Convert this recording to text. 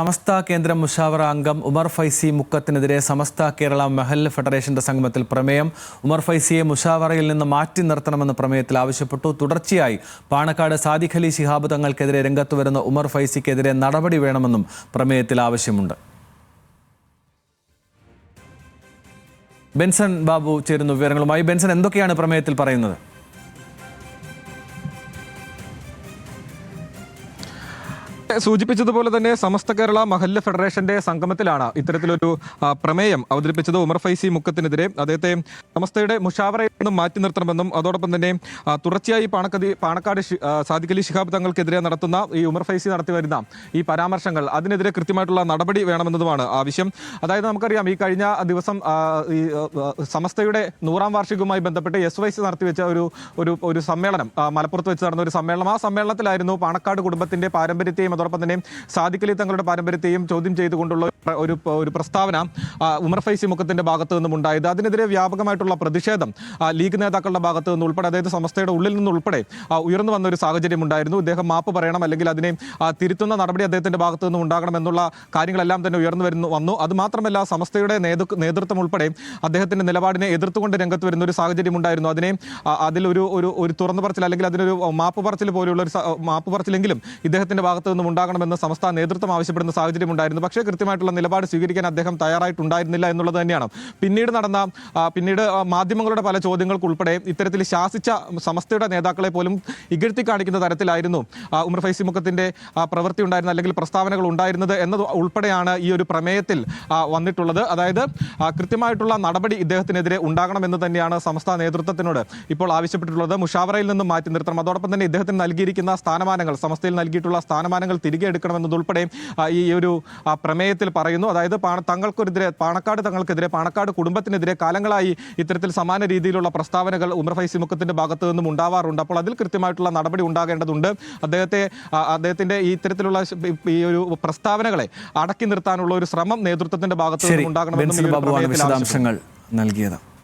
സമസ്ത കേന്ദ്ര മുഷാവറ അംഗം ഉമർ ഫൈസി മുക്കത്തിനെതിരെ സമസ്ത കേരള മഹല്ല് ഫെഡറേഷന്റെ സംഗമത്തിൽ പ്രമേയം. ഉമർ ഫൈസിയെ മുഷാവറയിൽ നിന്ന് മാറ്റി നിർത്തണമെന്ന് പ്രമേയത്തിൽ ആവശ്യപ്പെട്ടു. തുടർച്ചയായി പാണക്കാട് സാദിഖ് അലി ശിഹാബ് തങ്ങൾക്കെതിരെ രംഗത്ത് വരുന്ന ഉമർ ഫൈസിക്കെതിരെ നടപടി വേണമെന്നും പ്രമേയത്തിൽ ആവശ്യമുണ്ട്. ബെൻസൺ ബാബു ചേരുന്നു വിവരങ്ങളുമായി. ബെൻസൺ, എന്തൊക്കെയാണ് പ്രമേയത്തിൽ പറയുന്നത്? സൂചിപ്പിച്ചതുപോലെ തന്നെ സമസ്ത കേരള മഹല്ല് ഫെഡറേഷന്റെ സംഗമത്തിലാണ് ഇത്തരത്തിലൊരു പ്രമേയം അവതരിപ്പിച്ചത്. ഉമർ ഫൈസി മുക്കത്തിനെതിരെ അദ്ദേഹത്തെ സമസ്തയുടെ മുഷാവറയിൽ നിന്നും മാറ്റി നിർത്തണമെന്നും അതോടൊപ്പം തന്നെ തുടർച്ചയായി പാണക്കാട് സാദിഖ് അലി ശിഹാബ് തങ്ങൾക്കെതിരെ നടത്തുന്ന ഈ ഉമർ ഫൈസി നടത്തി വരുന്ന ഈ പരാമർശങ്ങൾ അതിനെതിരെ കൃത്യമായിട്ടുള്ള നടപടി വേണമെന്നതുമാണ് ആവശ്യം. അതായത് നമുക്കറിയാം, ഈ കഴിഞ്ഞ ദിവസം ഈ സമസ്തയുടെ 100ാം വാർഷികവുമായി ബന്ധപ്പെട്ട് SYC നടത്തിവെച്ച ഒരു സമ്മേളനം, മലപ്പുറത്ത് വെച്ച് നടന്ന ഒരു സമ്മേളനം. ആ സമ്മേളനത്തിലായിരുന്നു പാണക്കാട് കുടുംബത്തിന്റെ പാരമ്പര്യത്തെയും അതോടൊപ്പം തന്നെ സാദിഖ് അലി തങ്ങളുടെ പാരമ്പര്യത്തെയും ചോദ്യം ചെയ്തുകൊണ്ടുള്ള ഒരു പ്രസ്താവന ഉമർ ഫൈസി മുക്കത്തിന്റെ ഭാഗത്തു നിന്നും ഉണ്ടായത്. അതിനെതിരെ വ്യാപകമായിട്ടുള്ള പ്രതിഷേധം ലീഗ് നേതാക്കളുടെ ഭാഗത്തു നിന്ന് ഉൾപ്പെടെ, അതായത് സമസ്തയുടെ ഉള്ളിൽ നിന്നുൾപ്പെടെ ഉയർന്നു വന്ന ഒരു സാഹചര്യം ഉണ്ടായിരുന്നു. ഇദ്ദേഹം മാപ്പ് പറയണം, അല്ലെങ്കിൽ അതിനെ തിരുത്തുന്ന നടപടി അദ്ദേഹത്തിന്റെ ഭാഗത്തു നിന്നും ഉണ്ടാകണം എന്നുള്ള കാര്യങ്ങളെല്ലാം തന്നെ ഉയർന്നു വന്നു. അതുമാത്രമല്ല, സമസ്തയുടെ നേതൃത്വം ഉൾപ്പെടെ അദ്ദേഹത്തിന്റെ നിലപാടിനെ എതിർത്തുകൊണ്ട് രംഗത്ത് വരുന്ന ഒരു സാഹചര്യം ഉണ്ടായിരുന്നു. അതിലൊരു തുറന്നു പറച്ചിൽ, അല്ലെങ്കിൽ അതിനൊരു മാപ്പ് പറച്ചിൽ പോലെയുള്ള ഒരു മാപ്പ് പറച്ചിലെങ്കിലും ഇദ്ദേഹത്തിന്റെ ഭാഗത്തു നിന്നും ഉണ്ടാകണമെന്ന് സമസ്ത നേതൃത്വം ആവശ്യപ്പെടുന്ന സാഹചര്യം ഉണ്ടായിരുന്നു. പക്ഷേ കൃത്യമായിട്ടുള്ള നിലപാട് സ്വീകരിക്കാൻ അദ്ദേഹം തയ്യാറായിട്ടുണ്ടായിരുന്നില്ല എന്നുള്ളത് തന്നെയാണ്. പിന്നീട് മാധ്യമങ്ങളുടെ പല ചോദ്യങ്ങൾക്കുൾപ്പെടെ ഇത്തരത്തിൽ ശാസിച്ച സമസ്തയുടെ നേതാക്കളെ പോലും ഇകഴ്ത്തി കാണിക്കുന്ന തരത്തിലായിരുന്നു ഉമർ ഫൈസി മുക്കത്തിന്റെ പ്രവൃത്തി ഉണ്ടായിരുന്നത്, അല്ലെങ്കിൽ പ്രസ്താവനകൾ ഉണ്ടായിരുന്നത് എന്നത് ഉൾപ്പെടെയാണ് ഈ ഒരു പ്രമേയത്തിൽ വന്നിട്ടുള്ളത്. അതായത് കൃത്യമായിട്ടുള്ള നടപടി ഇദ്ദേഹത്തിനെതിരെ ഉണ്ടാകണമെന്ന് തന്നെയാണ് സമസ്ത നേതൃത്വത്തിനോട് ഇപ്പോൾ ആവശ്യപ്പെട്ടിട്ടുള്ളത്. മുഷാവറയിൽ നിന്നും മാറ്റി നിർത്തണം, അതോടൊപ്പം തന്നെ ഇദ്ദേഹത്തിന് നൽകിയിരിക്കുന്ന സ്ഥാനമാനങ്ങൾ, സമസ്തയിൽ നൽകിയിട്ടുള്ള സ്ഥാനമാനങ്ങൾ തിരികെ എടുക്കണമെന്നതുൾപ്പെടെ ഈ ഒരു പ്രമേയത്തിൽ പറയുന്നു. അതായത് പാണക്കാട് തങ്ങൾക്കെതിരെ, പാണക്കാട് കുടുംബത്തിനെതിരെ കാലങ്ങളായി ഇത്തരത്തിൽ സമാന രീതിയിലുള്ള പ്രസ്താവനകൾ ഉമർ ഫൈസി മുക്കത്തിന്റെ ഭാഗത്തു നിന്നും ഉണ്ടാവാറുണ്ട്. അപ്പോൾ അതിൽ കൃത്യമായിട്ടുള്ള നടപടി ഉണ്ടാകേണ്ടതുണ്ട്. അദ്ദേഹത്തിന്റെ ഈ ഇത്തരത്തിലുള്ള ഈ ഒരു പ്രസ്താവനകളെ അടക്കി നിർത്താനുള്ള ഒരു ശ്രമം നേതൃത്വത്തിന്റെ ഭാഗത്തു നിന്നും ഉണ്ടാകണമെന്നും വിശദാംശങ്ങൾ നൽകിയത്.